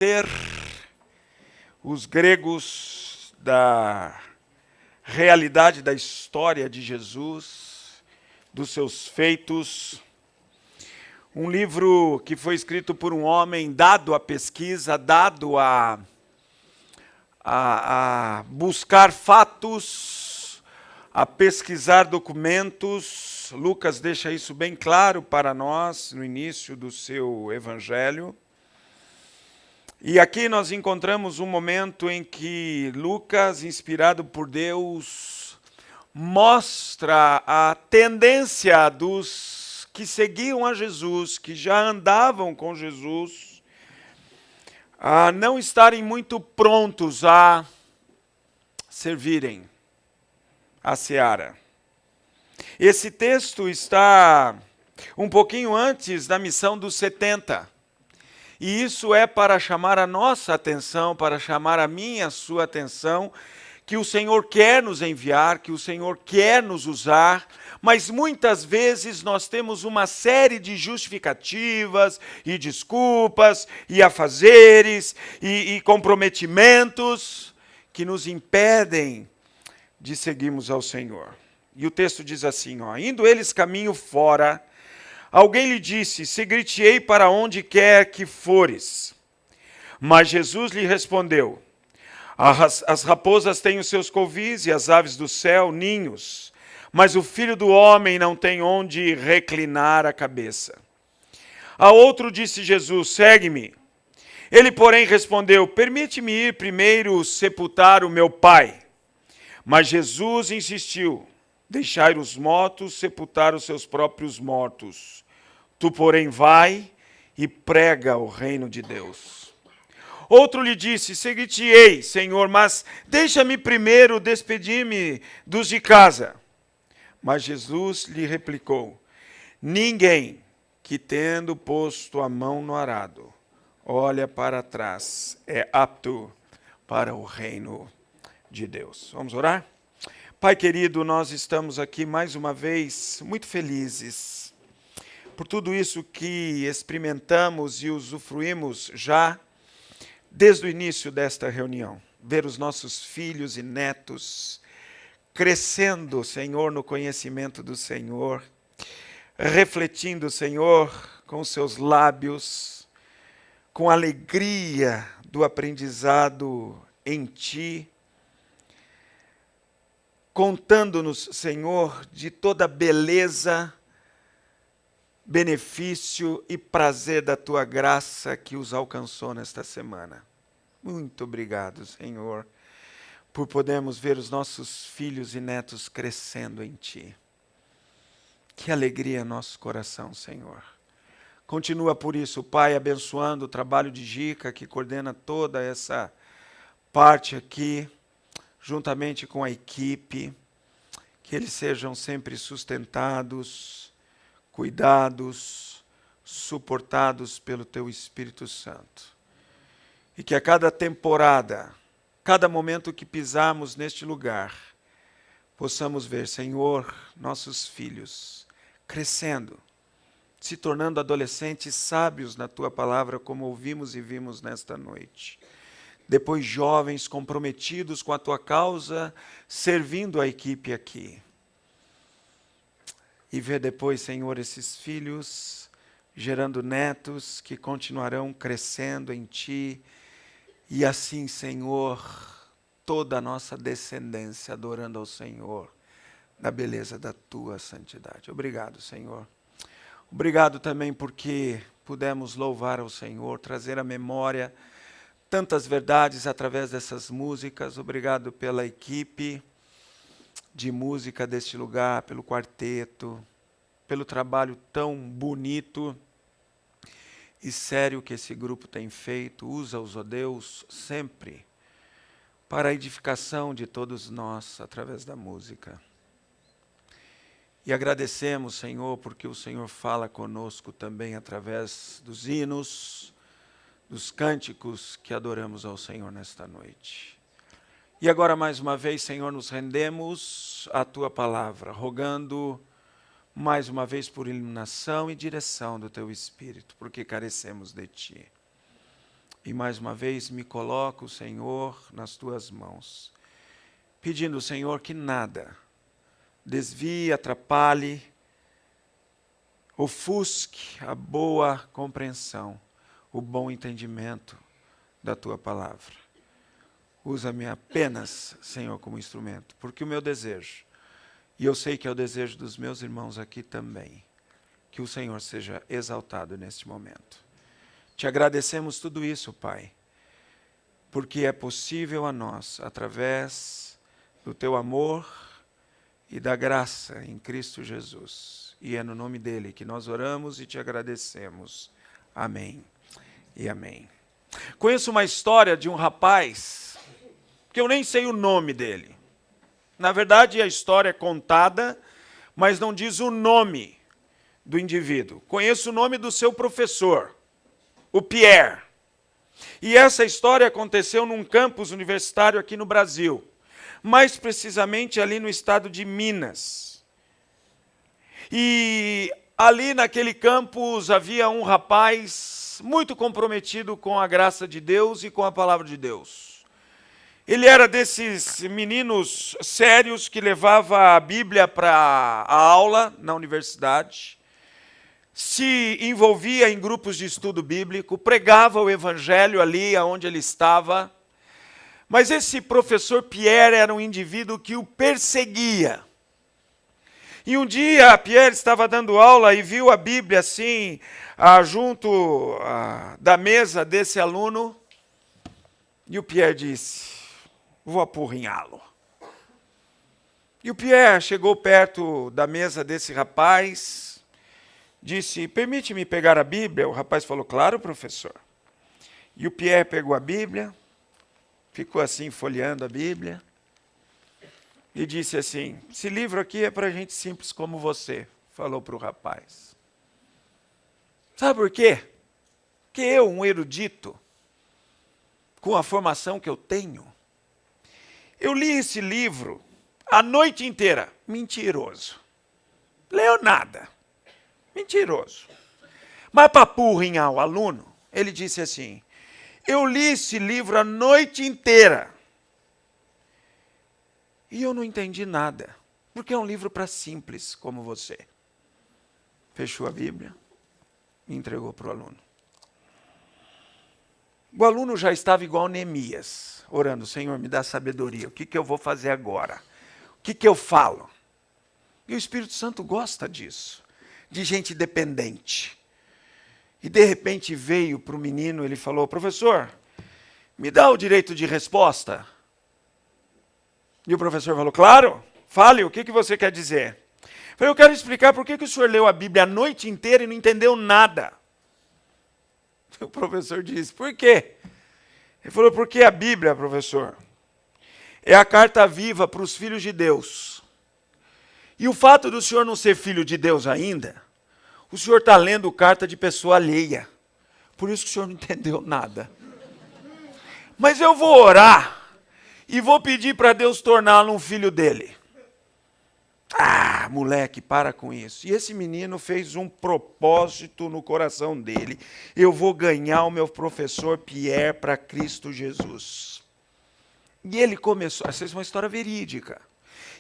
ter os gregos da realidade da história de Jesus, dos seus feitos. Um livro que foi escrito por um homem dado à pesquisa, dado a buscar fatos, a pesquisar documentos. Lucas deixa isso bem claro para nós no início do seu evangelho. E aqui nós encontramos um momento em que Lucas, inspirado por Deus, mostra a tendência dos que seguiam a Jesus, que já andavam com Jesus, a não estarem muito prontos a servirem a seara. Esse texto está um pouquinho antes da missão dos 70. E isso é para chamar a nossa atenção, para chamar a minha, a sua atenção, que o Senhor quer nos enviar, que o Senhor quer nos usar, mas muitas vezes nós temos uma série de justificativas e desculpas e afazeres e comprometimentos que nos impedem de seguirmos ao Senhor. E o texto diz assim, indo eles caminho fora, alguém lhe disse, seguir-te-ei para onde quer que fores. Mas Jesus lhe respondeu, as raposas têm os seus covis e as aves do céu ninhos, mas o Filho do Homem não tem onde reclinar a cabeça. A outro disse Jesus, segue-me. Ele, porém, respondeu, permite-me ir primeiro sepultar o meu Pai. Mas Jesus insistiu, deixai os mortos sepultar os seus próprios mortos. Tu, porém, vai e prega o reino de Deus. Outro lhe disse, seguir-te-ei, Senhor, mas deixa-me primeiro despedir-me dos de casa. Mas Jesus lhe replicou, ninguém que tendo posto a mão no arado, olha para trás, é apto para o reino de Deus. Vamos orar? Pai querido, nós estamos aqui mais uma vez muito felizes por tudo isso que experimentamos e usufruímos já desde o início desta reunião. Ver os nossos filhos e netos crescendo, Senhor, no conhecimento do Senhor, refletindo, Senhor, com seus lábios, com alegria do aprendizado em Ti, contando-nos, Senhor, de toda beleza, benefício e prazer da Tua graça que os alcançou nesta semana. Muito obrigado, Senhor, por podermos ver os nossos filhos e netos crescendo em Ti. Que alegria nosso coração, Senhor. Continua por isso, Pai, abençoando o trabalho de Gica, que coordena toda essa parte aqui, juntamente com a equipe, que eles sejam sempre sustentados, cuidados, suportados pelo Teu Espírito Santo. E que a cada temporada, cada momento que pisarmos neste lugar, possamos ver, Senhor, nossos filhos crescendo, se tornando adolescentes sábios na Tua palavra, como ouvimos e vimos nesta noite. Depois jovens comprometidos com a Tua causa, servindo a equipe aqui. E ver depois, Senhor, esses filhos gerando netos que continuarão crescendo em Ti. E assim, Senhor, toda a nossa descendência adorando ao Senhor, na beleza da Tua santidade. Obrigado, Senhor. Obrigado também porque pudemos louvar ao Senhor, trazer à memória tantas verdades através dessas músicas. Obrigado pela equipe de música deste lugar, pelo quarteto, pelo trabalho tão bonito e sério que esse grupo tem feito. Usa-os, ó Deus, sempre para a edificação de todos nós através da música. E agradecemos, Senhor, porque o Senhor fala conosco também através dos hinos, dos cânticos que adoramos ao Senhor nesta noite. E agora, mais uma vez, Senhor, nos rendemos à Tua palavra, rogando mais uma vez por iluminação e direção do Teu Espírito, porque carecemos de Ti. E mais uma vez me coloco, Senhor, nas tuas mãos, pedindo, Senhor, que nada desvie, atrapalhe, ofusque a boa compreensão, o bom entendimento da tua palavra. Usa-me apenas, Senhor, como instrumento, porque o meu desejo, e eu sei que é o desejo dos meus irmãos aqui também, que o Senhor seja exaltado neste momento. Te agradecemos tudo isso, Pai, porque é possível a nós, através do teu amor e da graça em Cristo Jesus. E é no nome dele que nós oramos e te agradecemos. Amém e amém. Conheço uma história de um rapaz, que eu nem sei o nome dele. Na verdade, a história é contada, mas não diz o nome do indivíduo. Conheço o nome do seu professor, o Pierre. E essa história aconteceu num campus universitário aqui no Brasil, mais precisamente ali no estado de Minas. E ali naquele campus havia um rapaz muito comprometido com a graça de Deus e com a palavra de Deus. Ele era desses meninos sérios que levava a Bíblia para a aula na universidade, se envolvia em grupos de estudo bíblico, pregava o evangelho ali onde ele estava. Mas esse professor Pierre era um indivíduo que o perseguia. E um dia Pierre estava dando aula e viu a Bíblia assim, junto da mesa desse aluno. E o Pierre disse: vou apurrinhá-lo. E o Pierre chegou perto da mesa desse rapaz, disse: permite-me pegar a Bíblia? O rapaz falou: claro, professor. E o Pierre pegou a Bíblia, ficou assim folheando a Bíblia, e disse assim: esse livro aqui é para gente simples como você, falou para o rapaz. Sabe por quê? Porque eu, um erudito, com a formação que eu tenho, eu li esse livro a noite inteira. Mentiroso. Leu nada. Mentiroso. Mas para apurrinhar o aluno, ele disse assim: eu li esse livro a noite inteira e eu não entendi nada, porque é um livro para simples como você. Fechou a Bíblia e entregou para o aluno. O aluno já estava igual Neemias, orando: Senhor, me dá sabedoria, o que eu vou fazer agora? O que eu falo? E o Espírito Santo gosta disso, de gente dependente. E de repente veio para o menino, ele falou: professor, me dá o direito de resposta? E o professor falou: claro, fale, o que você quer dizer? Eu falei: eu quero explicar por que o senhor leu a Bíblia a noite inteira e não entendeu nada. O professor disse: por quê? Ele falou: porque a Bíblia, professor, é a carta viva para os filhos de Deus. E o fato do senhor não ser filho de Deus ainda, o senhor está lendo carta de pessoa alheia. Por isso que o senhor não entendeu nada. Mas eu vou orar e vou pedir para Deus torná-lo um filho dele. Ah, moleque, para com isso. E esse menino fez um propósito no coração dele: eu vou ganhar o meu professor Pierre para Cristo Jesus. E ele começou, essa é uma história verídica.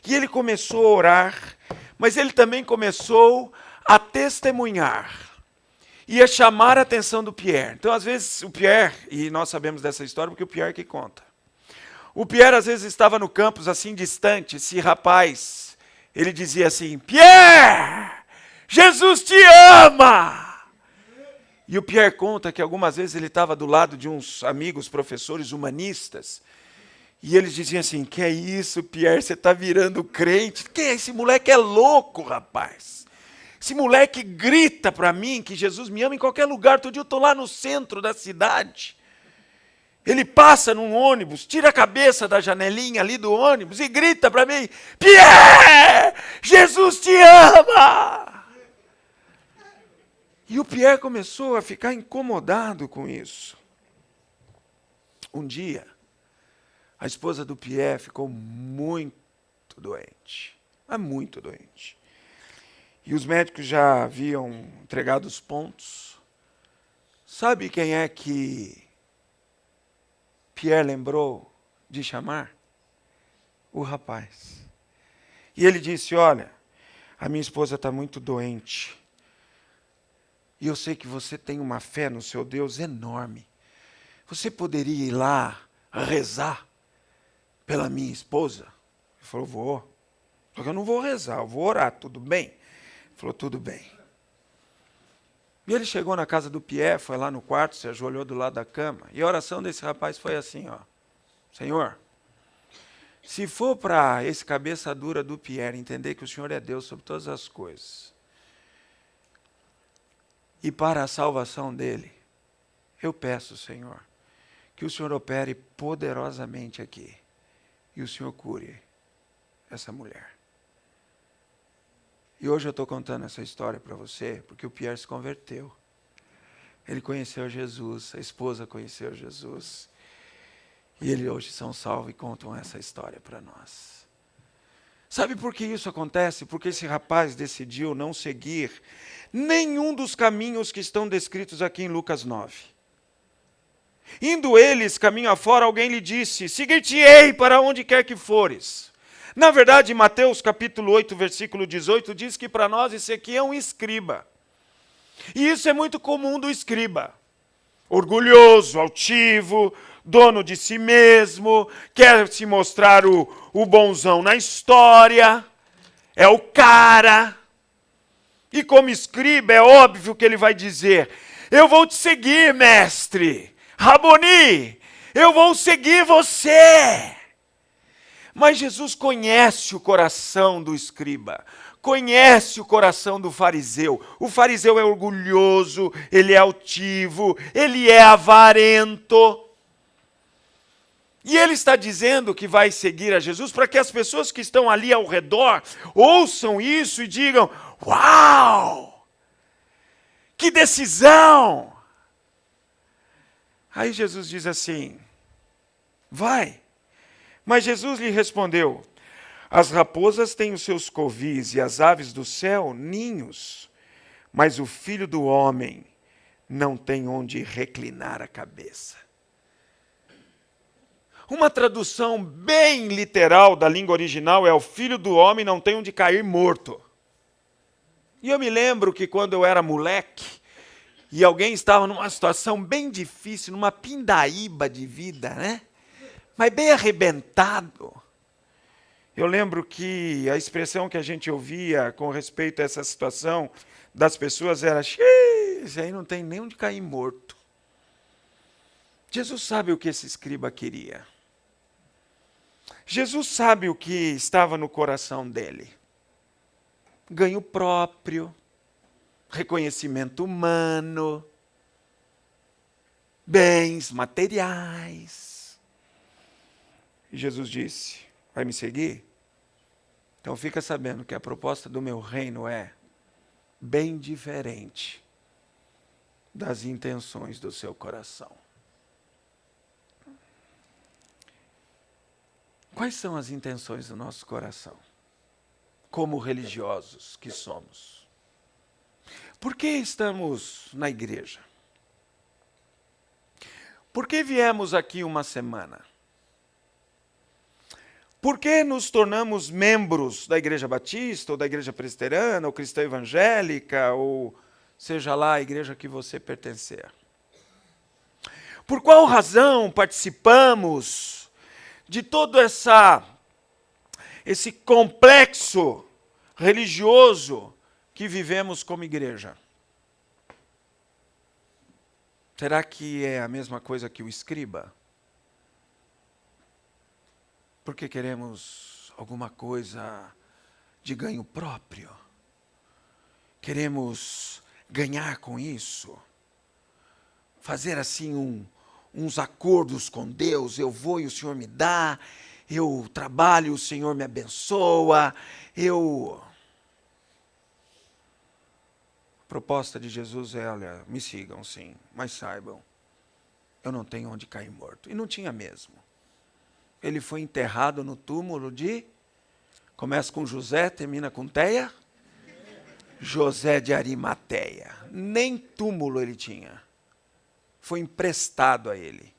E ele começou a orar, mas ele também começou a testemunhar e a chamar a atenção do Pierre. Então, às vezes, o Pierre, e nós sabemos dessa história porque o Pierre que conta. O Pierre, às vezes, estava no campus, assim, distante. Esse rapaz, ele dizia assim: Pierre, Jesus te ama! E o Pierre conta que algumas vezes ele estava do lado de uns amigos, professores humanistas, e eles diziam assim: que é isso, Pierre, você está virando crente? Que esse moleque é louco, rapaz. Esse moleque grita para mim que Jesus me ama em qualquer lugar. Todo dia eu estou lá no centro da cidade. Ele passa num ônibus, tira a cabeça da janelinha ali do ônibus e grita para mim: Pierre, Jesus te ama! E o Pierre começou a ficar incomodado com isso. Um dia, a esposa do Pierre ficou muito doente, mas muito doente. E os médicos já haviam entregado os pontos. Sabe quem é que Pierre lembrou de chamar o rapaz. E ele disse, olha, a minha esposa está muito doente. E eu sei que você tem uma fé no seu Deus enorme. Você poderia ir lá rezar pela minha esposa? Ele falou, vou. Só que eu não vou rezar, eu vou orar, tudo bem? Ele falou, tudo bem. E ele chegou na casa do Pierre, foi lá no quarto, se ajoelhou do lado da cama. E a oração desse rapaz foi assim, ó. Senhor, se for para esse cabeça dura do Pierre entender que o Senhor é Deus sobre todas as coisas, e para a salvação dele, eu peço, Senhor, que o Senhor opere poderosamente aqui e o Senhor cure essa mulher. E hoje eu estou contando essa história para você porque o Pierre se converteu. Ele conheceu Jesus, a esposa conheceu Jesus. E eles hoje são salvos e contam essa história para nós. Sabe por que isso acontece? Porque esse rapaz decidiu não seguir nenhum dos caminhos que estão descritos aqui em Lucas 9. Indo eles caminho afora, alguém lhe disse, seguir-te-ei para onde quer que fores. Na verdade, Mateus capítulo 8, versículo 18, diz que para nós esse aqui é um escriba. E isso é muito comum do escriba. Orgulhoso, altivo, dono de si mesmo, quer se mostrar o bonzão na história, é o cara. E como escriba, é óbvio que ele vai dizer, eu vou te seguir, mestre, Raboni, eu vou seguir você. Mas Jesus conhece o coração do escriba, conhece o coração do fariseu. O fariseu é orgulhoso, ele é altivo, ele é avarento. E ele está dizendo que vai seguir a Jesus para que as pessoas que estão ali ao redor ouçam isso e digam, uau, que decisão! Aí Jesus diz assim, vai. Mas Jesus lhe respondeu, as raposas têm os seus covis e as aves do céu ninhos, mas o Filho do Homem não tem onde reclinar a cabeça. Uma tradução bem literal da língua original é o Filho do Homem não tem onde cair morto. E eu me lembro que quando eu era moleque, e alguém estava numa situação bem difícil, numa pindaíba de vida, né? Mas bem arrebentado. Eu lembro que a expressão que a gente ouvia com respeito a essa situação das pessoas era, esse aí não tem nem onde cair morto. Jesus sabe o que esse escriba queria. Jesus sabe o que estava no coração dele. Ganho próprio, reconhecimento humano, bens materiais. E Jesus disse, vai me seguir? Então fica sabendo que a proposta do meu reino é bem diferente das intenções do seu coração. Quais são as intenções do nosso coração? Como religiosos que somos. Por que estamos na igreja? Por que viemos aqui uma semana? Por que nos tornamos membros da Igreja Batista, ou da Igreja Presbiteriana, ou Cristã Evangélica, ou seja lá a igreja que você pertencer? Por qual razão participamos de todo esse complexo religioso que vivemos como igreja? Será que é a mesma coisa que o escriba? Porque queremos alguma coisa de ganho próprio? Queremos ganhar com isso? Fazer assim uns acordos com Deus, eu vou e o Senhor me dá, eu trabalho e o Senhor me abençoa, A proposta de Jesus é, olha, me sigam sim, mas saibam, eu não tenho onde cair morto. E não tinha mesmo. Ele foi enterrado no túmulo começa com José, termina com Teia, José de Arimateia. Nem túmulo ele tinha. Foi emprestado a ele.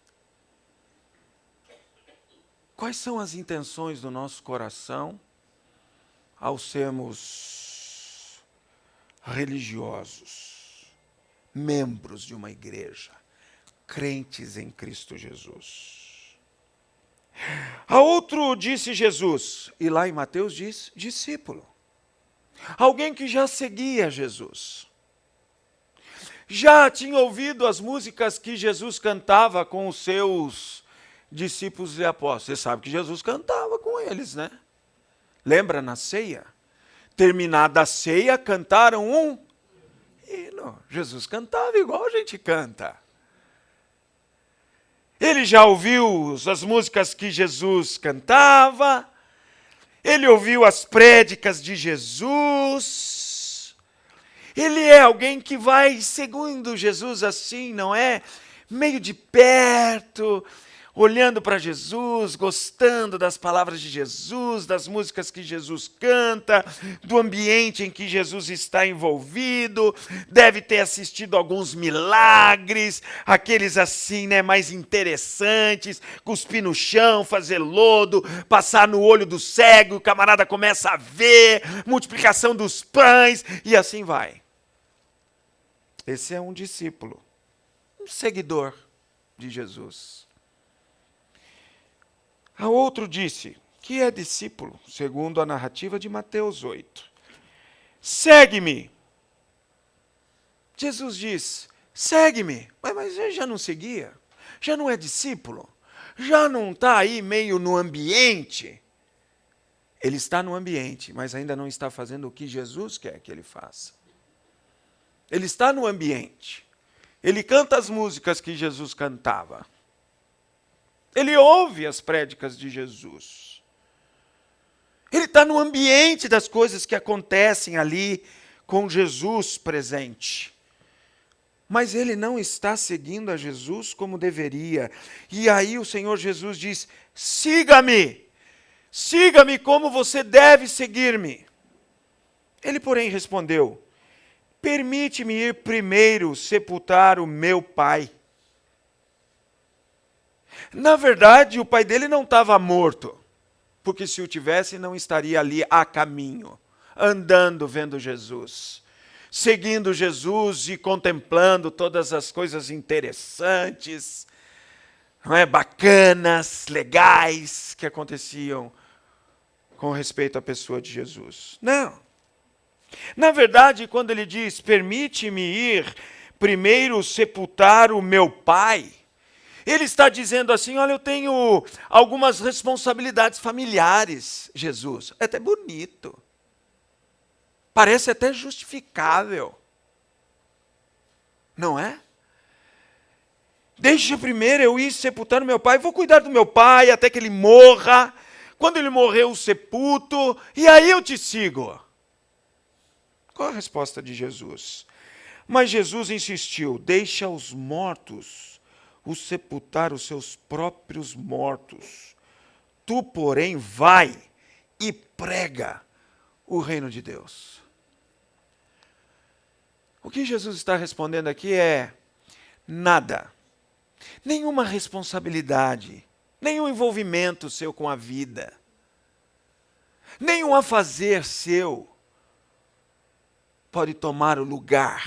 Quais são as intenções do nosso coração ao sermos religiosos, membros de uma igreja, crentes em Cristo Jesus? A outro disse Jesus, e lá em Mateus diz discípulo. Alguém que já seguia Jesus. Já tinha ouvido as músicas que Jesus cantava com os seus discípulos e apóstolos. Você sabe que Jesus cantava com eles, né? Lembra na ceia? Terminada a ceia, cantaram um hino. Jesus cantava igual a gente canta. Ele já ouviu as músicas que Jesus cantava. Ele ouviu as prédicas de Jesus. Ele é alguém que vai seguindo Jesus assim, não é? Meio de perto, olhando para Jesus, gostando das palavras de Jesus, das músicas que Jesus canta, do ambiente em que Jesus está envolvido, deve ter assistido alguns milagres, aqueles assim, né, mais interessantes, cuspir no chão, fazer lodo, passar no olho do cego, o camarada começa a ver, multiplicação dos pães, e assim vai. Esse é um discípulo, um seguidor de Jesus. A outro disse, que é discípulo, segundo a narrativa de Mateus 8. Segue-me. Jesus diz, segue-me. Mas ele já não seguia? Já não é discípulo? Já não está aí meio no ambiente? Ele está no ambiente, mas ainda não está fazendo o que Jesus quer que ele faça. Ele está no ambiente. Ele canta as músicas que Jesus cantava. Ele ouve as prédicas de Jesus. Ele está no ambiente das coisas que acontecem ali com Jesus presente. Mas ele não está seguindo a Jesus como deveria. E aí o Senhor Jesus diz, siga-me. Siga-me como você deve seguir-me. Ele, porém, respondeu, permite-me ir primeiro sepultar o meu pai. Na verdade, o pai dele não estava morto, porque se o tivesse, não estaria ali a caminho, andando, vendo Jesus, seguindo Jesus e contemplando todas as coisas interessantes, não é, bacanas, legais, que aconteciam com respeito à pessoa de Jesus. Não. Na verdade, quando ele diz, permite-me ir primeiro sepultar o meu pai, ele está dizendo assim, olha, eu tenho algumas responsabilidades familiares, Jesus. É até bonito. Parece até justificável. Não é? Deixa primeiro eu ir sepultar o meu pai, vou cuidar do meu pai até que ele morra. Quando ele morrer, eu sepulto, e aí eu te sigo. Qual a resposta de Jesus? Mas Jesus insistiu, deixa os mortos os sepultar os seus próprios mortos. Tu, porém, vai e prega o reino de Deus. O que Jesus está respondendo aqui é nada. Nenhuma responsabilidade, nenhum envolvimento seu com a vida, nenhum afazer seu pode tomar o lugar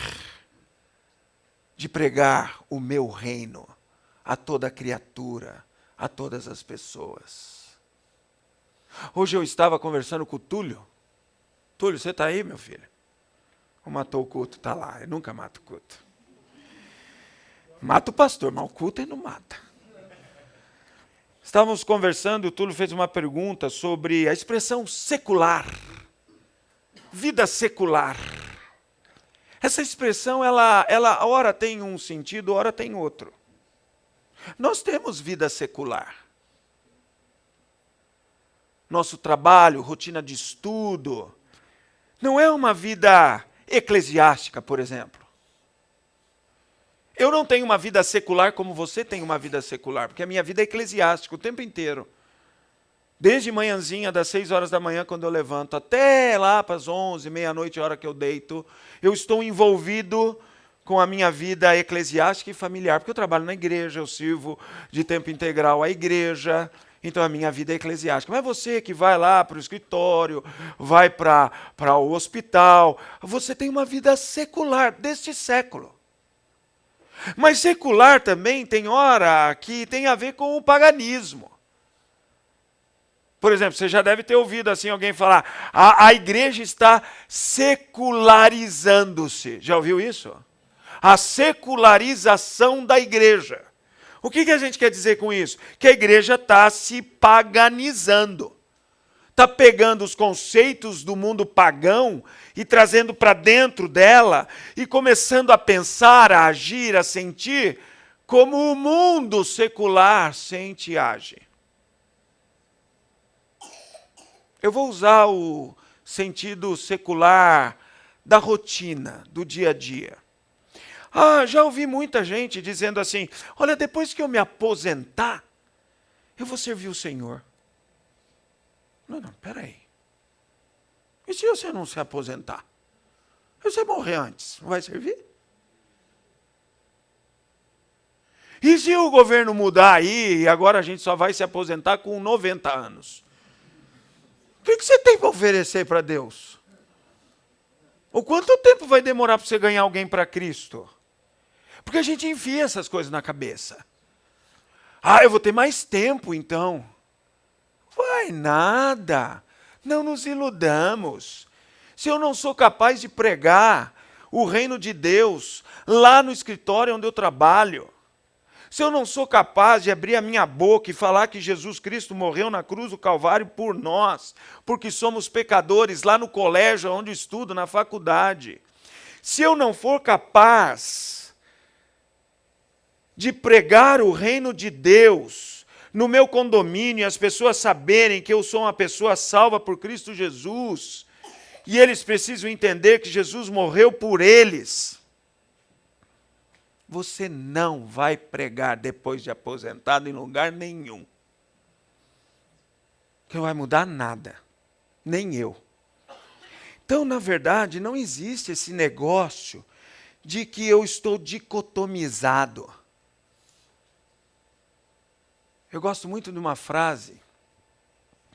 de pregar o meu reino a toda criatura, a todas as pessoas. Hoje eu estava conversando com o Túlio. Túlio, você está aí, meu filho? Ou matou o culto? Está lá, eu nunca mato o culto. Mata o pastor, mas o culto ele não mata. Estávamos conversando e o Túlio fez uma pergunta sobre a expressão secular. Vida secular. Essa expressão, ela ora tem um sentido, ora tem outro. Nós temos vida secular. Nosso trabalho, rotina de estudo, não é uma vida eclesiástica, por exemplo. Eu não tenho uma vida secular como você tem uma vida secular, porque a minha vida é eclesiástica o tempo inteiro. Desde manhãzinha, das 6 horas da manhã, quando eu levanto, até lá para as 11, meia-noite, a hora que eu deito, eu estou envolvido com a minha vida eclesiástica e familiar, porque eu trabalho na igreja, eu sirvo de tempo integral à igreja, Então a minha vida é eclesiástica. Mas você que vai lá para o escritório, vai para o hospital, você tem uma vida secular deste século. Mas secular também tem hora que tem a ver com o paganismo. Por exemplo, você já deve ter ouvido assim alguém falar, a igreja está secularizando-se. Já ouviu isso? A secularização da igreja. O que a gente quer dizer com isso? Que a igreja está se paganizando. Está pegando os conceitos do mundo pagão e trazendo para dentro dela e começando a pensar, a agir, a sentir como o mundo secular sente e age. Eu vou usar o sentido secular da rotina, do dia a dia. Já ouvi muita gente dizendo assim, olha, depois que eu me aposentar, eu vou servir o Senhor. Não, peraí. E se você não se aposentar? Se você morrer antes, não vai servir? E se o governo mudar aí, e agora a gente só vai se aposentar com 90 anos? O que você tem para oferecer para Deus? Ou quanto tempo vai demorar para você ganhar alguém para Cristo? Porque a gente enfia essas coisas na cabeça. Eu vou ter mais tempo então. Vai nada. Não nos iludamos. Se eu não sou capaz de pregar o reino de Deus lá no escritório onde eu trabalho, se eu não sou capaz de abrir a minha boca e falar que Jesus Cristo morreu na cruz do Calvário por nós, porque somos pecadores lá no colégio onde eu estudo, na faculdade, se eu não for capaz de pregar o reino de Deus no meu condomínio e as pessoas saberem que eu sou uma pessoa salva por Cristo Jesus, e eles precisam entender que Jesus morreu por eles, você não vai pregar depois de aposentado em lugar nenhum. Que não vai mudar nada. Nem eu. Então, na verdade, não existe esse negócio de que eu estou dicotomizado. Eu gosto muito de uma frase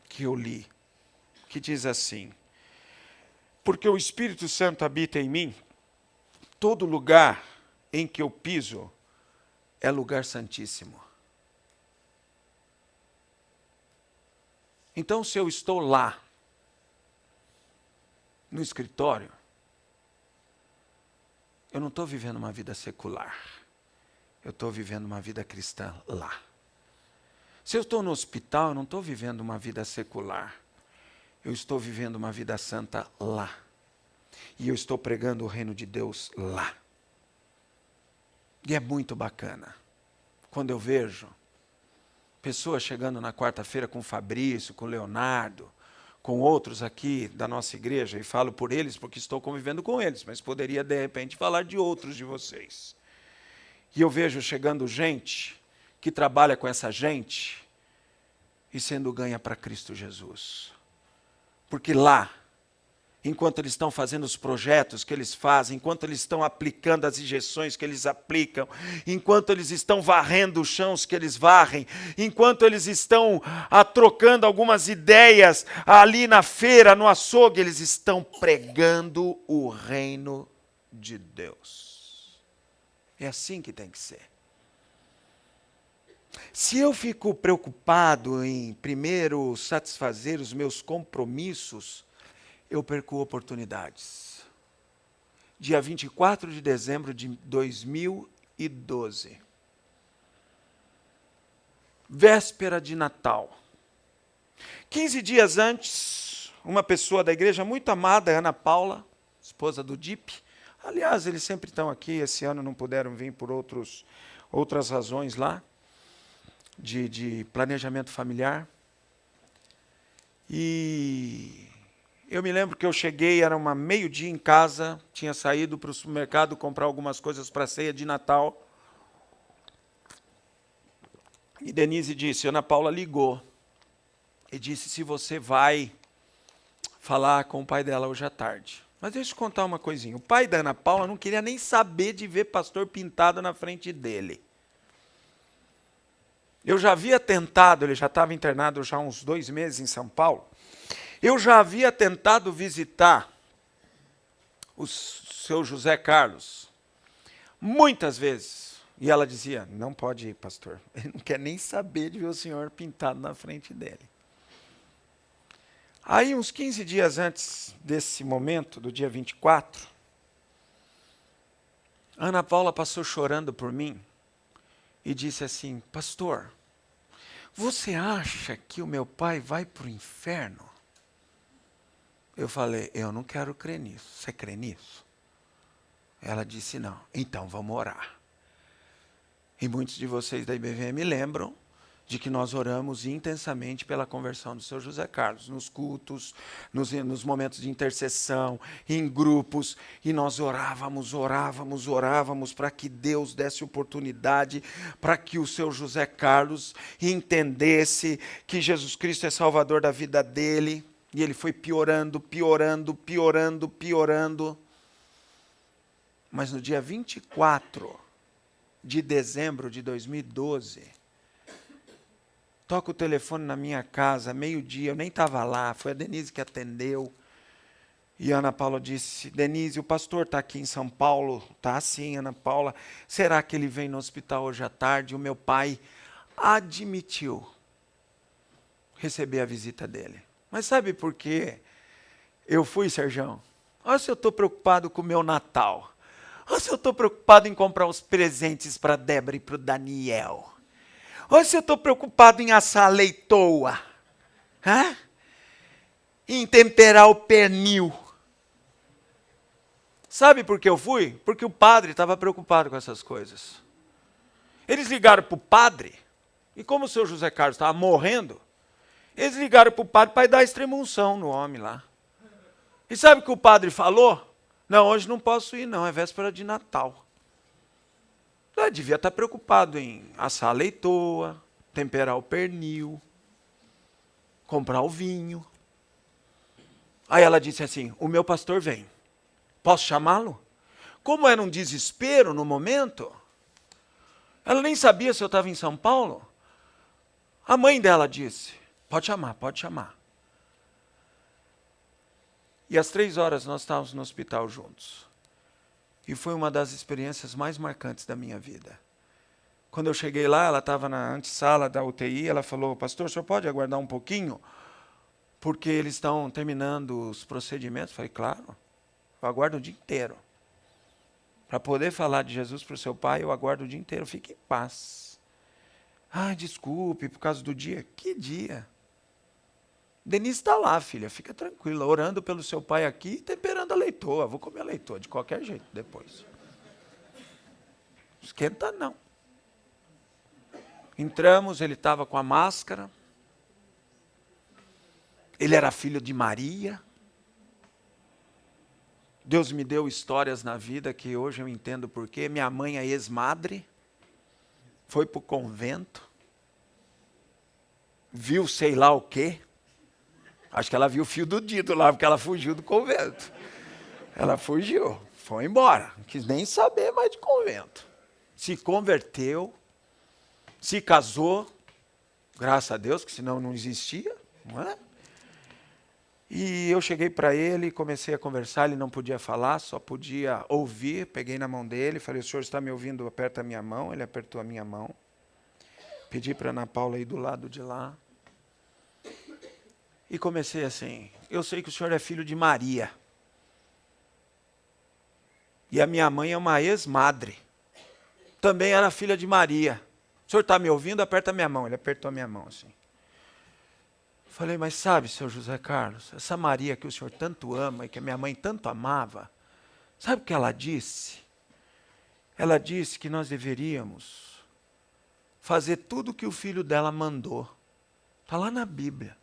que eu li, que diz assim, porque o Espírito Santo habita em mim, todo lugar em que eu piso é lugar santíssimo. Então, se eu estou lá, no escritório, eu não estou vivendo uma vida secular. Eu estou vivendo uma vida cristã lá. Se eu estou no hospital, eu não estou vivendo uma vida secular. Eu estou vivendo uma vida santa lá. E eu estou pregando o reino de Deus lá. E é muito bacana quando eu vejo pessoas chegando na quarta-feira com o Fabrício, com o Leonardo, com outros aqui da nossa igreja, e falo por eles porque estou convivendo com eles, mas poderia de repente falar de outros de vocês. E eu vejo chegando gente que trabalha com essa gente e sendo ganha para Cristo Jesus. Porque lá, enquanto eles estão fazendo os projetos que eles fazem, enquanto eles estão aplicando as injeções que eles aplicam, enquanto eles estão varrendo os chãos que eles varrem, enquanto eles estão trocando algumas ideias ali na feira, no açougue, eles estão pregando o reino de Deus. É assim que tem que ser. Se eu fico preocupado em primeiro satisfazer os meus compromissos, eu perco oportunidades. Dia 24 de dezembro de 2012. Véspera de Natal. 15 dias antes, uma pessoa da igreja muito amada, Ana Paula, esposa do Dip. Aliás, eles sempre estão aqui, esse ano não puderam vir por outras razões lá, de planejamento familiar. E eu me lembro que eu cheguei, era uma meio-dia em casa, tinha saído para o supermercado comprar algumas coisas para a ceia de Natal. E Denise disse, Ana Paula ligou e disse se você vai falar com o pai dela hoje à tarde. Mas deixa eu contar uma coisinha. O pai da Ana Paula não queria nem saber de ver pastor pintado na frente dele. Eu já havia tentado, ele já estava internado já há uns 2 meses em São Paulo, eu já havia tentado visitar o seu José Carlos, muitas vezes. E ela dizia, não pode ir, pastor. Ele não quer nem saber de ver o senhor pintado na frente dele. Aí, uns 15 dias antes desse momento, do dia 24, Ana Paula passou chorando por mim e disse assim, pastor, você acha que o meu pai vai para o inferno? Eu falei, eu não quero crer nisso. Você crê nisso? Ela disse, não. Então, vamos orar. E muitos de vocês da IBVM lembram de que nós oramos intensamente pela conversão do seu José Carlos, nos cultos, nos momentos de intercessão, em grupos, e nós orávamos para que Deus desse oportunidade para que o seu José Carlos entendesse que Jesus Cristo é Salvador da vida dele, e ele foi piorando. Mas no dia 24 de dezembro de 2012, toca o telefone na minha casa, meio-dia, eu nem estava lá, foi a Denise que atendeu. E a Ana Paula disse, Denise, o pastor está aqui em São Paulo. Tá sim, Ana Paula. Será que ele vem no hospital hoje à tarde? O meu pai admitiu receber a visita dele. Mas sabe por quê eu fui, Serjão? Olha se eu estou preocupado com o meu Natal. Olha se eu estou preocupado em comprar os presentes para a Débora e para o Daniel. Olha se eu estou preocupado em assar a leitoa. Hã? Em temperar o pernil. Sabe por que eu fui? Porque o padre estava preocupado com essas coisas. Eles ligaram para o padre, e como o seu José Carlos estava morrendo, eles ligaram para o padre para dar extrema-unção no homem lá. E sabe o que o padre falou? Não, hoje não posso ir não, é véspera de Natal. Eu devia estar preocupado em assar a leitoa, temperar o pernil, comprar o vinho. Aí ela disse assim, o meu pastor vem, posso chamá-lo? Como era um desespero no momento, ela nem sabia se eu estava em São Paulo. A mãe dela disse, pode chamar, pode chamar. E às 3 horas nós estávamos no hospital juntos. E foi uma das experiências mais marcantes da minha vida. Quando eu cheguei lá, ela estava na antessala da UTI, ela falou, pastor, o senhor pode aguardar um pouquinho? Porque eles estão terminando os procedimentos. Eu falei, claro, eu aguardo o dia inteiro. Para poder falar de Jesus para o seu pai, eu aguardo o dia inteiro, fique em paz. Ai, desculpe, por causa do dia. Que dia? Denise está lá, filha, fica tranquila, orando pelo seu pai aqui e temperando a leitoa. Vou comer a leitoa de qualquer jeito depois. Esquenta não. Entramos, ele estava com a máscara. Ele era filho de Maria. Deus me deu histórias na vida que hoje eu entendo por quê. Minha mãe é ex-madre, foi para o convento, viu sei lá o quê. Acho que ela viu o fio do dedo lá, porque ela fugiu do convento. Ela fugiu, foi embora, não quis nem saber mais de convento. Se converteu, se casou, graças a Deus, que senão não existia, não é? E eu cheguei para ele, comecei a conversar, ele não podia falar, só podia ouvir, peguei na mão dele, falei, o senhor está me ouvindo, aperta a minha mão, ele apertou a minha mão. Pedi para a Ana Paula ir do lado de lá. E comecei assim, eu sei que o senhor é filho de Maria. E a minha mãe é uma ex-madre. Também era filha de Maria. O senhor está me ouvindo? Aperta a minha mão. Ele apertou a minha mão assim. Falei, mas sabe, seu José Carlos, essa Maria que o senhor tanto ama e que a minha mãe tanto amava, sabe o que ela disse? Ela disse que nós deveríamos fazer tudo o que o filho dela mandou. Está lá na Bíblia.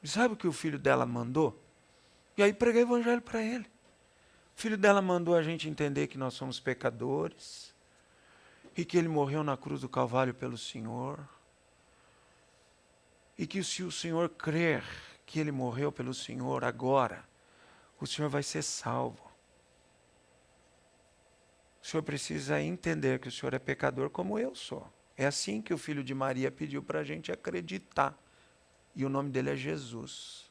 E sabe o que o filho dela mandou? E aí preguei o evangelho para ele. O filho dela mandou a gente entender que nós somos pecadores e que ele morreu na cruz do Calvário pelo Senhor. E que se o Senhor crer que ele morreu pelo Senhor agora, o Senhor vai ser salvo. O Senhor precisa entender que o Senhor é pecador como eu sou. É assim que o filho de Maria pediu para a gente acreditar. E o nome dele é Jesus.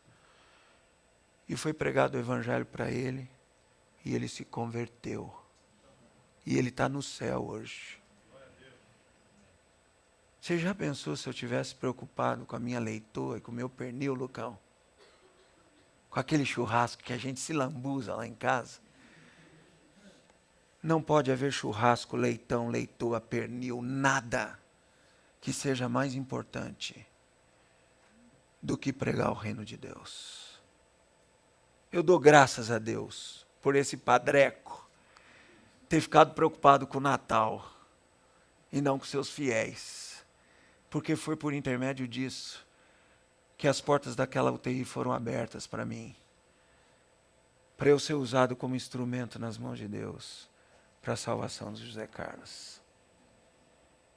E foi pregado o evangelho para ele, e ele se converteu. E ele está no céu hoje. Você já pensou se eu tivesse preocupado com a minha leitoa e com o meu pernil, Lucão? Com aquele churrasco que a gente se lambuza lá em casa? Não pode haver churrasco, leitão, leitoa, pernil, nada que seja mais importante do que pregar o reino de Deus. Eu dou graças a Deus por esse padreco ter ficado preocupado com o Natal e não com seus fiéis, porque foi por intermédio disso que as portas daquela UTI foram abertas para mim, para eu ser usado como instrumento nas mãos de Deus para a salvação do José Carlos.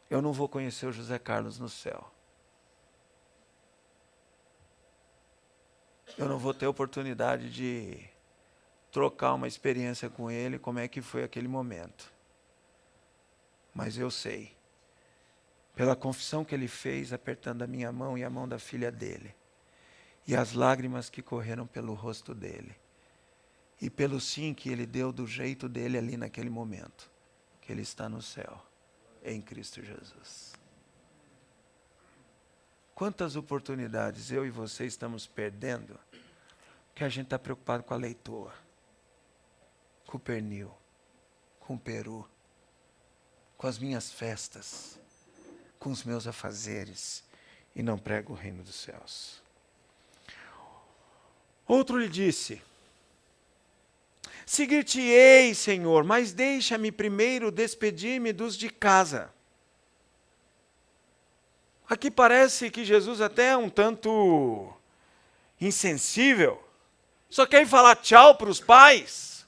Eu não vou conhecer o José Carlos no céu. Eu não vou ter oportunidade de trocar uma experiência com ele, como é que foi aquele momento. Mas eu sei, pela confissão que ele fez, apertando a minha mão e a mão da filha dele, e as lágrimas que correram pelo rosto dele, e pelo sim que ele deu do jeito dele ali naquele momento, que ele está no céu, em Cristo Jesus. Quantas oportunidades eu e você estamos perdendo, que a gente está preocupado com a leitoa, com o pernil, com o peru, com as minhas festas, com os meus afazeres, e não prega o reino dos céus. Outro lhe disse: seguir-te-ei, Senhor, mas deixa-me primeiro despedir-me dos de casa. Aqui parece que Jesus até é um tanto insensível. Só quer ir falar tchau para os pais.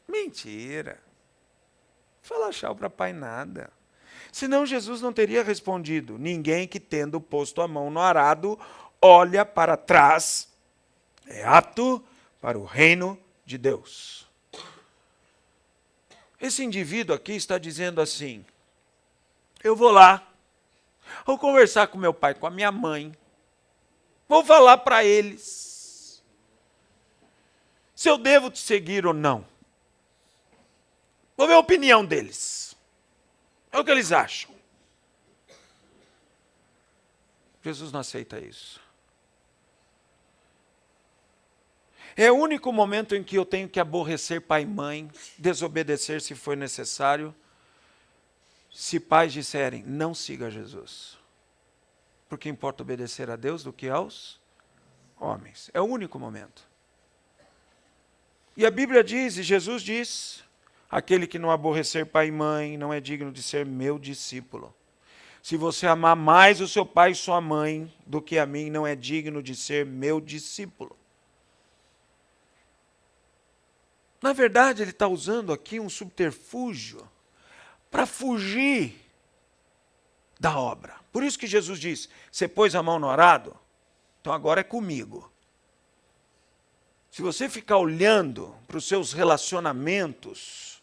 Mentira. Falar tchau para pai nada. Senão Jesus não teria respondido: ninguém que tendo posto a mão no arado olha para trás é apto para o reino de Deus. Esse indivíduo aqui está dizendo assim: eu vou lá, vou conversar com meu pai, com a minha mãe, vou falar para eles se eu devo te seguir ou não. Vou ver a opinião deles. É o que eles acham. Jesus não aceita isso. É o único momento em que eu tenho que aborrecer pai e mãe, desobedecer se for necessário, se pais disserem: não siga Jesus. Porque importa obedecer a Deus do que aos homens. É o único momento. E a Bíblia diz, e Jesus diz: aquele que não aborrecer pai e mãe não é digno de ser meu discípulo. Se você amar mais o seu pai e sua mãe do que a mim, não é digno de ser meu discípulo. Na verdade, ele está usando aqui um subterfúgio para fugir da obra. Por isso que Jesus diz: você pôs a mão no arado? Então agora é comigo. Se você ficar olhando para os seus relacionamentos,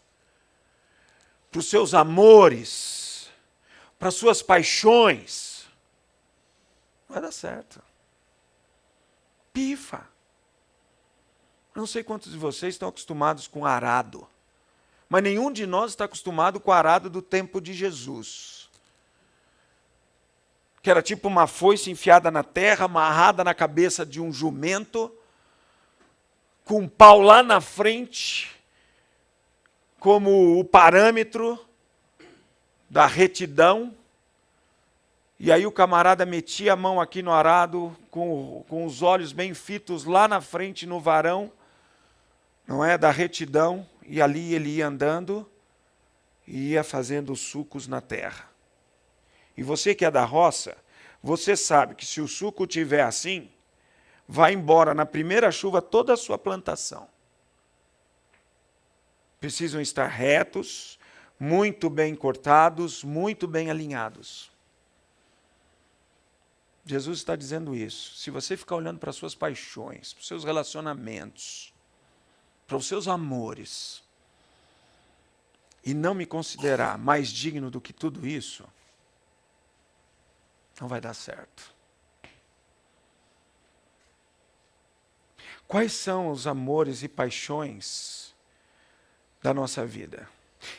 para os seus amores, para as suas paixões, não vai dar certo. Pifa. Não sei quantos de vocês estão acostumados com arado, mas nenhum de nós está acostumado com o arado do tempo de Jesus, que era tipo uma foice enfiada na terra, amarrada na cabeça de um jumento, com um pau lá na frente, como o parâmetro da retidão. E aí o camarada metia a mão aqui no arado, com os olhos bem fitos lá na frente no varão, não é, da retidão, e ali ele ia andando e ia fazendo sucos na terra. E você que é da roça, você sabe que se o suco tiver assim, vai embora na primeira chuva toda a sua plantação. Precisam estar retos, muito bem cortados, muito bem alinhados. Jesus está dizendo isso. Se você ficar olhando para as suas paixões, para os seus relacionamentos, para os seus amores, e não me considerar mais digno do que tudo isso, não vai dar certo. Quais são os amores e paixões da nossa vida?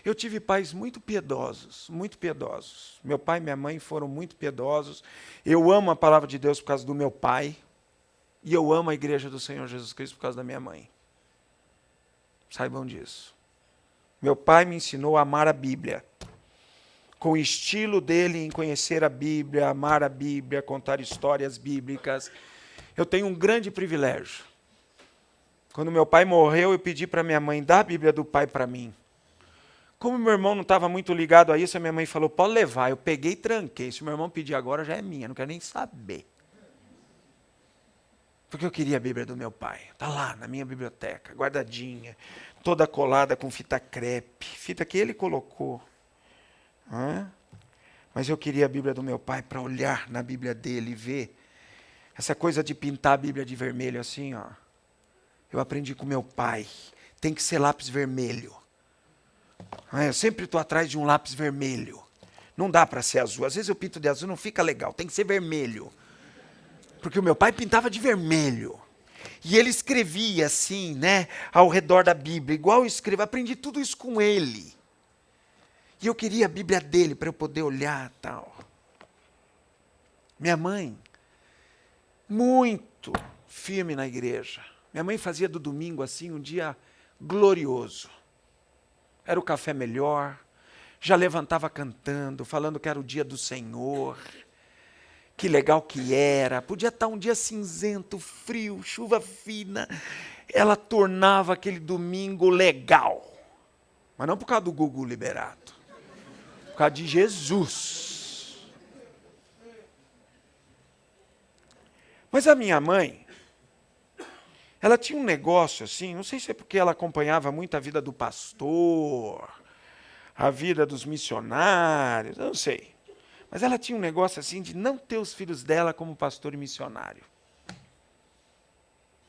Eu tive pais muito piedosos, muito piedosos. Meu pai e minha mãe foram muito piedosos. Eu amo a palavra de Deus por causa do meu pai. E eu amo a igreja do Senhor Jesus Cristo por causa da minha mãe. Saibam disso. Meu pai me ensinou a amar a Bíblia. Com o estilo dele em conhecer a Bíblia, amar a Bíblia, contar histórias bíblicas. Eu tenho um grande privilégio. Quando meu pai morreu, eu pedi para minha mãe, dá a Bíblia do pai para mim. Como meu irmão não estava muito ligado a isso, a minha mãe falou, pode levar. Eu peguei e tranquei. Se meu irmão pedir agora, já é minha, não quero nem saber. Porque eu queria a Bíblia do meu pai. Está lá na minha biblioteca, guardadinha, toda colada com fita crepe, fita que ele colocou. Mas eu queria a Bíblia do meu pai para olhar na Bíblia dele e ver. Essa coisa de pintar a Bíblia de vermelho assim, ó. Eu aprendi com meu pai. Tem que ser lápis vermelho. Eu sempre estou atrás de um lápis vermelho. Não dá para ser azul. Às vezes eu pinto de azul, não fica legal. Tem que ser vermelho. Porque o meu pai pintava de vermelho. E ele escrevia assim, né, ao redor da Bíblia, igual eu escrevo. Aprendi tudo isso com ele. E eu queria a Bíblia dele para eu poder olhar e tal. Minha mãe, muito firme na igreja. Minha mãe fazia do domingo assim um dia glorioso. Era o café melhor. Já levantava cantando, falando que era o dia do Senhor. Que legal que era. Podia estar um dia cinzento, frio, chuva fina. Ela tornava aquele domingo legal. Mas não por causa do Gugu Liberato. Por causa de Jesus. Mas a minha mãe, ela tinha um negócio assim, não sei se é porque ela acompanhava muito a vida do pastor, a vida dos missionários, eu não sei. Mas ela tinha um negócio assim de não ter os filhos dela como pastor e missionário.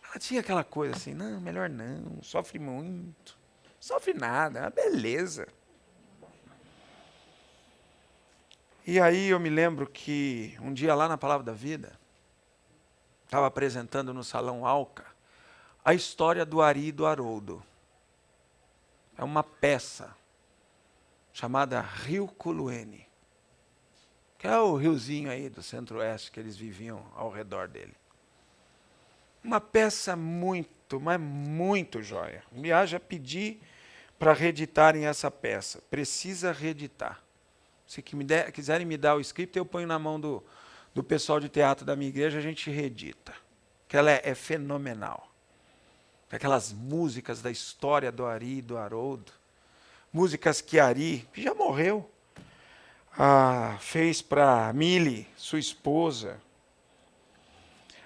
Ela tinha aquela coisa assim, não, melhor não, sofre muito. Sofre nada, é uma beleza. E aí eu me lembro que um dia lá na Palavra da Vida, estava apresentando no Salão Alca a história do Ari e do Haroldo. É uma peça chamada Rio Culuene, que é o riozinho aí do Centro-Oeste que eles viviam ao redor dele. Uma peça muito, mas muito joia. Aliás, já pedi para reeditarem essa peça. Precisa reeditar. Se quiserem me dar o script, eu ponho na mão do pessoal de teatro da minha igreja, a gente reedita. Que ela é fenomenal. Aquelas músicas da história do Ari e do Haroldo. Músicas que Ari, que já morreu, fez para Mili, sua esposa.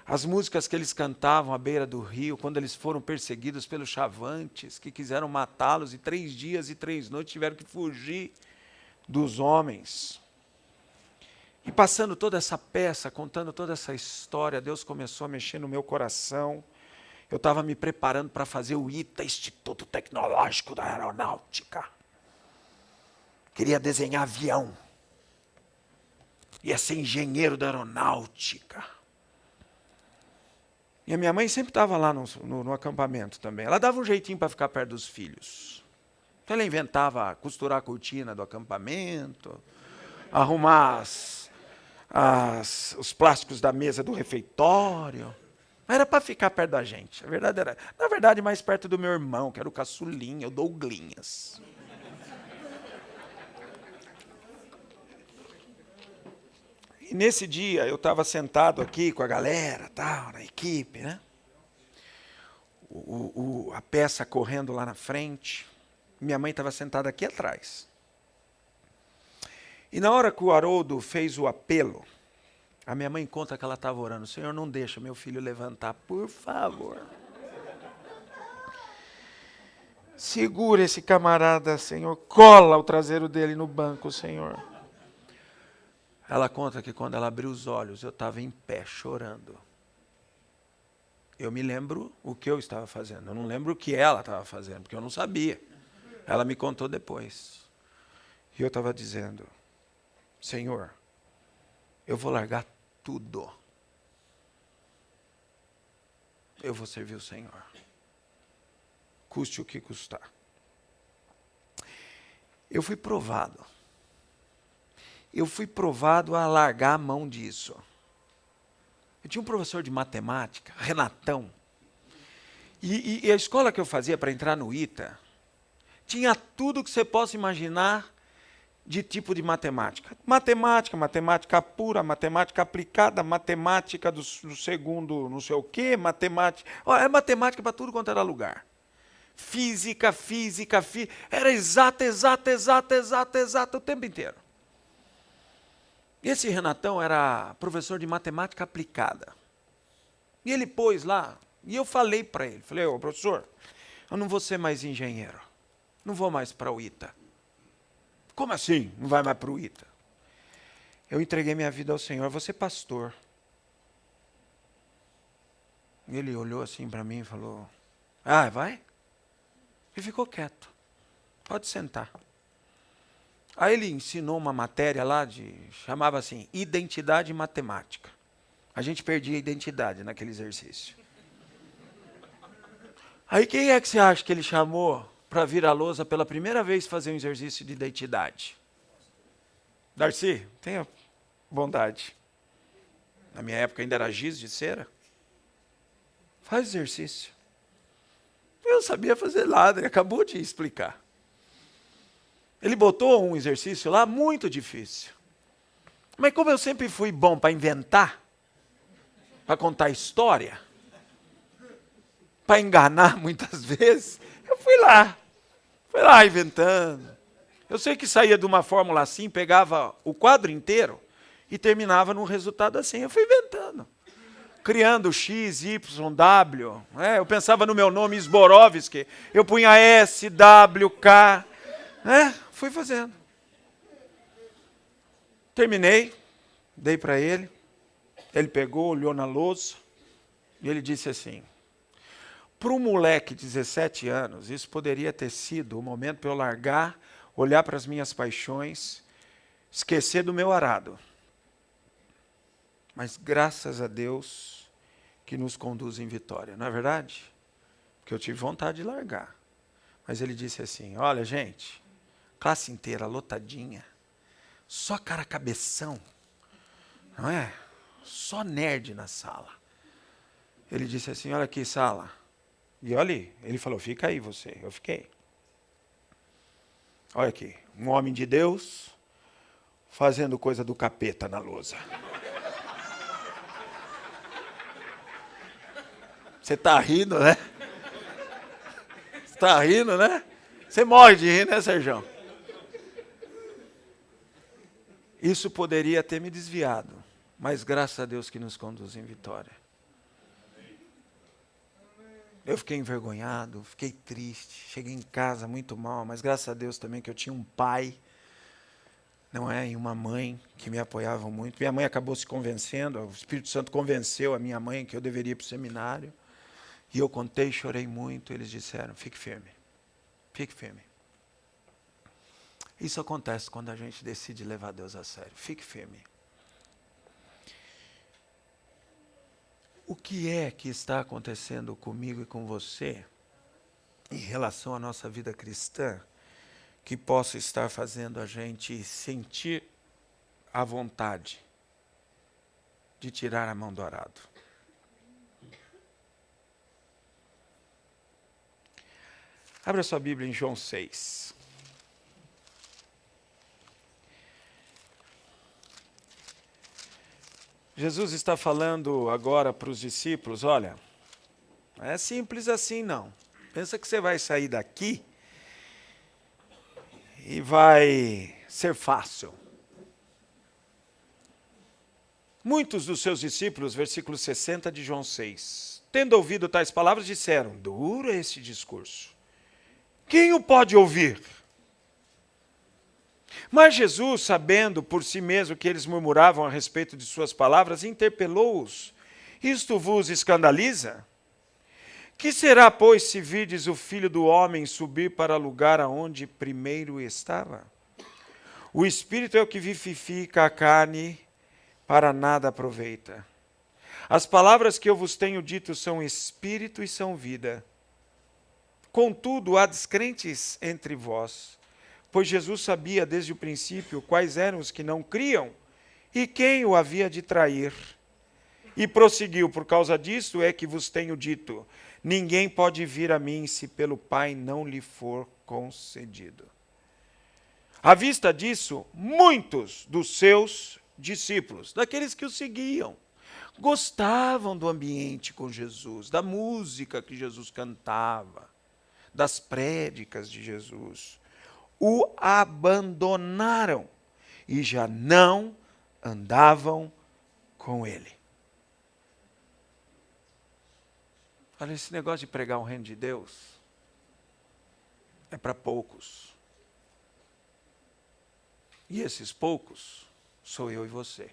As músicas que eles cantavam à beira do rio, quando eles foram perseguidos pelos chavantes, que quiseram matá-los, e 3 dias e 3 noites tiveram que fugir dos homens. E passando toda essa peça, contando toda essa história, Deus começou a mexer no meu coração. Eu estava me preparando para fazer o ITA, Instituto Tecnológico da Aeronáutica. Queria desenhar avião. Ia ser engenheiro da aeronáutica. E a minha mãe sempre estava lá no acampamento também. Ela dava um jeitinho para ficar perto dos filhos. Então ela inventava costurar a cortina do acampamento, arrumar os plásticos da mesa do refeitório. Era para ficar perto da gente. A verdade era, na verdade, mais perto do meu irmão, que era o caçulinha, o Douglinhas. E nesse dia eu estava sentado aqui com a galera, tal, na equipe, né? A peça correndo lá na frente. Minha mãe estava sentada aqui atrás. E na hora que o Haroldo fez o apelo, a minha mãe conta que ela estava orando, Senhor, não deixa meu filho levantar, por favor. Segura esse camarada, Senhor, cola o traseiro dele no banco, Senhor. Ela conta que quando ela abriu os olhos, eu estava em pé, chorando. Eu me lembro o que eu estava fazendo, eu não lembro o que ela estava fazendo, porque eu não sabia. Ela me contou depois. E eu estava dizendo, Senhor, eu vou largar tudo. Eu vou servir o Senhor. Custe o que custar. Eu fui provado. Eu fui provado a largar a mão disso. Eu tinha um professor de matemática, Renatão. E a escola que eu fazia para entrar no ITA, tinha tudo que você possa imaginar de tipo de matemática. Matemática pura, matemática aplicada, matemática do segundo não sei o quê, matemática... É matemática para tudo quanto era lugar. Física. Era exata o tempo inteiro. E esse Renatão era professor de matemática aplicada. E ele pôs lá, e eu falei para ele, ô professor, eu não vou ser mais engenheiro, não vou mais para o ITA. Como assim? Não vai mais para o ITA? Eu entreguei minha vida ao Senhor, vou ser pastor. E ele olhou assim para mim e falou, vai? E ficou quieto. Pode sentar. Aí ele ensinou uma matéria lá, chamava assim, identidade matemática. A gente perdia a identidade naquele exercício. Aí quem é que você acha que ele chamou para vir à lousa pela primeira vez fazer um exercício de identidade? Darcy, tenha bondade. Na minha época ainda era giz de cera. Faz exercício. Eu não sabia fazer nada, ele acabou de explicar. Ele botou um exercício lá muito difícil. Mas como eu sempre fui bom para inventar, para contar história, para enganar muitas vezes, eu fui lá inventando. Eu sei que saía de uma fórmula assim, pegava o quadro inteiro e terminava num resultado assim. Eu fui inventando. Criando X, Y, W. Eu pensava no meu nome, Sborovski. Eu punha S, W, K. Fui fazendo. Terminei, dei para ele. Ele pegou, olhou na lousa e ele disse assim, para um moleque de 17 anos, isso poderia ter sido o momento para eu largar, olhar para as minhas paixões, esquecer do meu arado. Mas graças a Deus que nos conduz em vitória, não é verdade? Porque eu tive vontade de largar. Mas ele disse assim, olha gente, classe inteira lotadinha, só cara cabeção, não é? Só nerd na sala. Ele disse assim, olha aqui sala. E olha ali, ele falou, fica aí você. Eu fiquei. Olha aqui, um homem de Deus fazendo coisa do capeta na lousa. Você está rindo, né? Você está rindo, né? Você morre de rir, né, Sérgio? Isso poderia ter me desviado, mas graças a Deus que nos conduz em vitória. Eu fiquei envergonhado, fiquei triste, cheguei em casa muito mal, mas graças a Deus também que eu tinha um pai, não é, e uma mãe que me apoiavam muito. Minha mãe acabou se convencendo, o Espírito Santo convenceu a minha mãe que eu deveria ir para o seminário. E eu contei, chorei muito, eles disseram, fique firme, fique firme. Isso acontece quando a gente decide levar Deus a sério, fique firme. O que é que está acontecendo comigo e com você em relação à nossa vida cristã que possa estar fazendo a gente sentir a vontade de tirar a mão do arado? Abra sua Bíblia em João 6. Jesus está falando agora para os discípulos, olha, não é simples assim não. Pensa que você vai sair daqui e vai ser fácil. Muitos dos seus discípulos, versículo 60 de João 6, tendo ouvido tais palavras, disseram, duro é esse discurso. Quem o pode ouvir? Mas Jesus, sabendo por si mesmo que eles murmuravam a respeito de suas palavras, interpelou-os. Isto vos escandaliza? Que será, pois, se virdes o Filho do Homem subir para o lugar aonde primeiro estava? O Espírito é o que vivifica, a carne para nada aproveita. As palavras que eu vos tenho dito são espírito e são vida. Contudo, há descrentes entre vós, pois Jesus sabia desde o princípio quais eram os que não criam e quem o havia de trair. E prosseguiu: por causa disso é que vos tenho dito, ninguém pode vir a mim se pelo Pai não lhe for concedido. À vista disso, muitos dos seus discípulos, daqueles que o seguiam, gostavam do ambiente com Jesus, da música que Jesus cantava, das prédicas de Jesus. O abandonaram e já não andavam com ele. Olha, esse negócio de pregar o reino de Deus é para poucos. E esses poucos sou eu e você,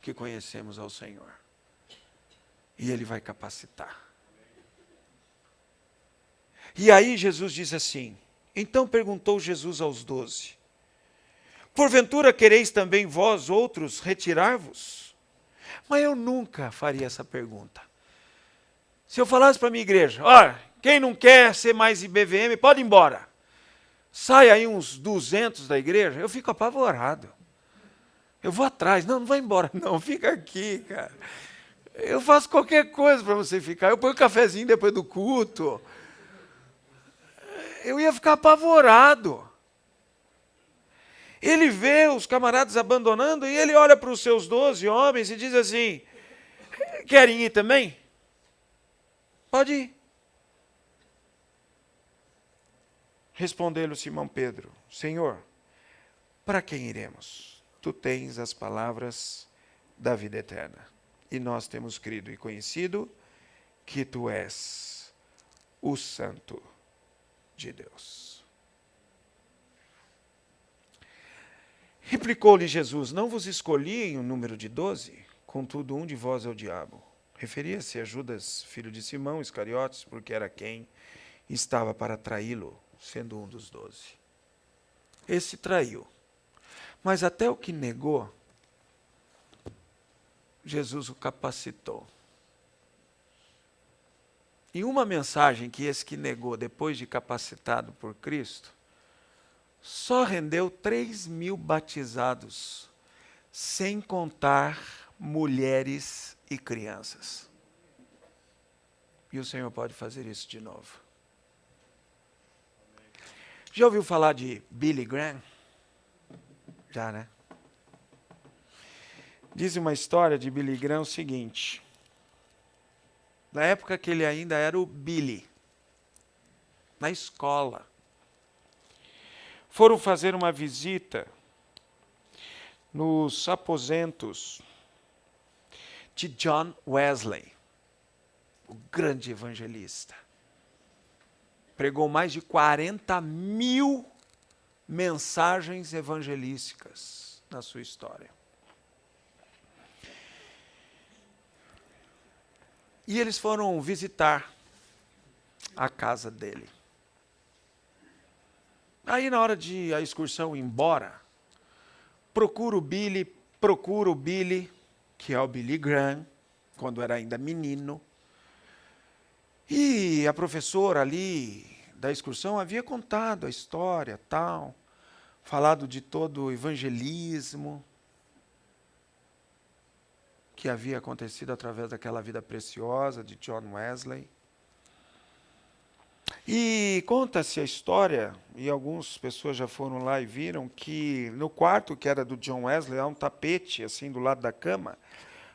que conhecemos ao Senhor. E Ele vai capacitar. E aí Jesus diz assim, então perguntou Jesus aos 12, porventura quereis também vós outros retirar-vos? Mas eu nunca faria essa pergunta. Se eu falasse para a minha igreja, olha, quem não quer ser mais IBVM, pode ir embora. Sai aí uns 200 da igreja, eu fico apavorado. Eu vou atrás. Não vai embora não, fica aqui, cara. Eu faço qualquer coisa para você ficar. Eu ponho um cafezinho depois do culto. Eu ia ficar apavorado. Ele vê os camaradas abandonando e ele olha para os seus 12 homens e diz assim, querem ir também? Pode ir. Respondeu-lhe Simão Pedro, Senhor, para quem iremos? Tu tens as palavras da vida eterna. E nós temos crido e conhecido que tu és o Santo de Deus. Replicou-lhe Jesus, não vos escolhi em um número de 12, contudo um de vós é o diabo. Referia-se a Judas, filho de Simão Iscariotes, porque era quem estava para traí-lo, sendo um dos 12. Esse traiu. Mas até o que negou, Jesus o capacitou. E uma mensagem que esse que negou, depois de capacitado por Cristo, só rendeu 3.000 batizados, sem contar mulheres e crianças. E o Senhor pode fazer isso de novo. Já ouviu falar de Billy Graham? Já, né? Diz uma história de Billy Graham o seguinte. Na época que ele ainda era o Billy, na escola, foram fazer uma visita nos aposentos de John Wesley, o grande evangelista. Pregou mais de 40.000 mensagens evangelísticas na sua história. E eles foram visitar a casa dele. Aí, na hora de a excursão ir embora, procura o Billy, que é o Billy Graham, quando era ainda menino. E a professora ali da excursão havia contado a história, tal, falado de todo o evangelismo que havia acontecido através daquela vida preciosa de John Wesley. E conta-se a história, e algumas pessoas já foram lá e viram, que no quarto que era do John Wesley, há um tapete assim do lado da cama,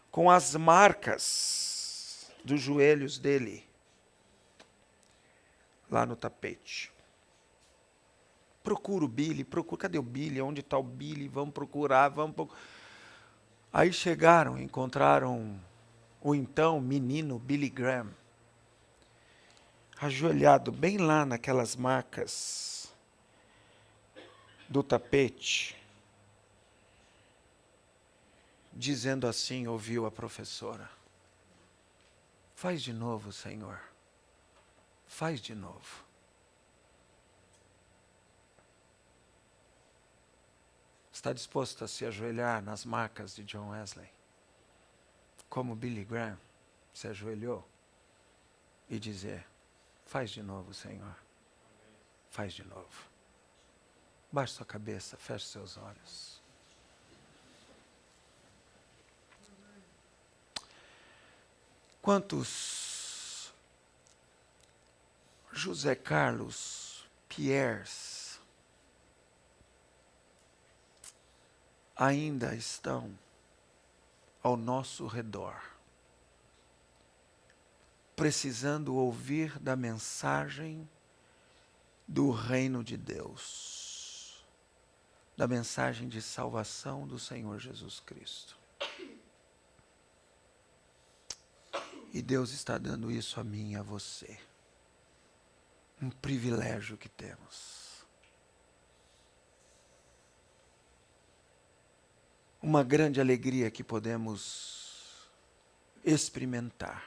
com as marcas dos joelhos dele, lá no tapete. Procura o Billy, cadê o Billy? Onde está o Billy? Vamos procurar, Aí chegaram, encontraram o então menino Billy Graham, ajoelhado bem lá naquelas marcas do tapete, dizendo assim, ouviu a professora, faz de novo, Senhor, faz de novo. Está disposto a se ajoelhar nas marcas de John Wesley? Como Billy Graham se ajoelhou e dizer: faz de novo, Senhor. Faz de novo. Baixe sua cabeça, feche seus olhos. Quantos José Carlos Pierres ainda estão ao nosso redor, precisando ouvir da mensagem do reino de Deus, da mensagem de salvação do Senhor Jesus Cristo? E Deus está dando isso a mim e a você. Um privilégio que temos. Uma grande alegria que podemos experimentar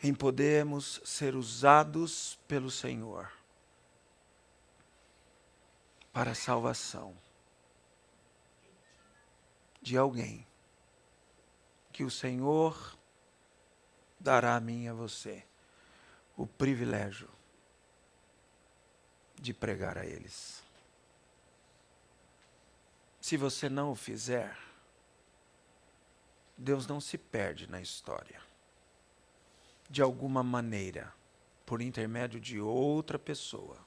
em podermos ser usados pelo Senhor para a salvação de alguém que o Senhor dará a mim e a você o privilégio de pregar a eles. Se você não o fizer, Deus não se perde na história. De alguma maneira, por intermédio de outra pessoa,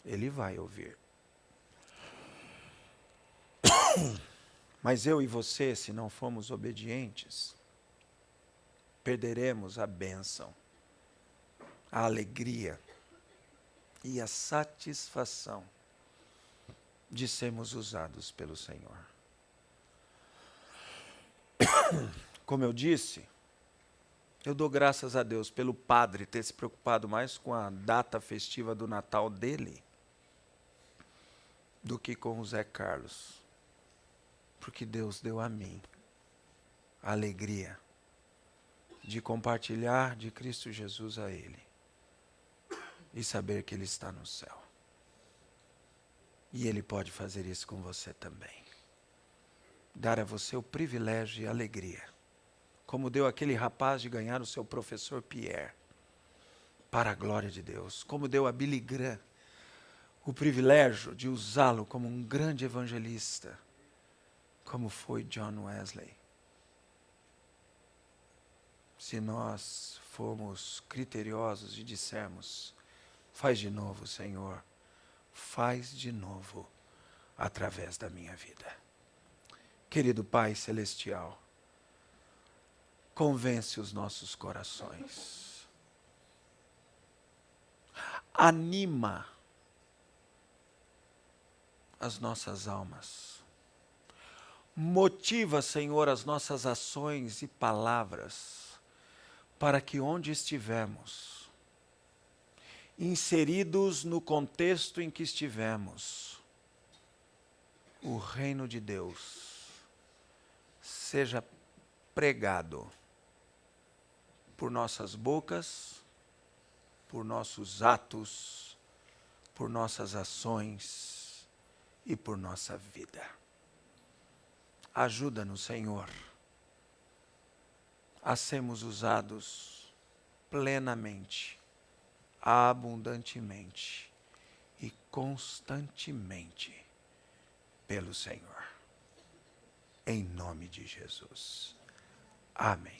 Ele vai ouvir. Mas eu e você, se não formos obedientes, perderemos a bênção, a alegria e a satisfação de sermos usados pelo Senhor. Como eu disse, eu dou graças a Deus pelo padre ter se preocupado mais com a data festiva do Natal dele do que com o Zé Carlos. Porque Deus deu a mim a alegria de compartilhar de Cristo Jesus a ele e saber que ele está no céu. E ele pode fazer isso com você também. Dar a você o privilégio e a alegria, como deu aquele rapaz de ganhar o seu professor Pierre, para a glória de Deus. Como deu a Billy Graham o privilégio de usá-lo como um grande evangelista, como foi John Wesley. Se nós formos criteriosos e dissermos: faz de novo, Senhor, faz de novo através da minha vida. Querido Pai Celestial, convence os nossos corações. Anima as nossas almas. Motiva, Senhor, as nossas ações e palavras, para que onde estivermos, inseridos no contexto em que estivermos, o reino de Deus seja pregado por nossas bocas, por nossos atos, por nossas ações e por nossa vida. Ajuda-nos, Senhor, a sermos usados plenamente, abundantemente e constantemente pelo Senhor. Em nome de Jesus. Amém.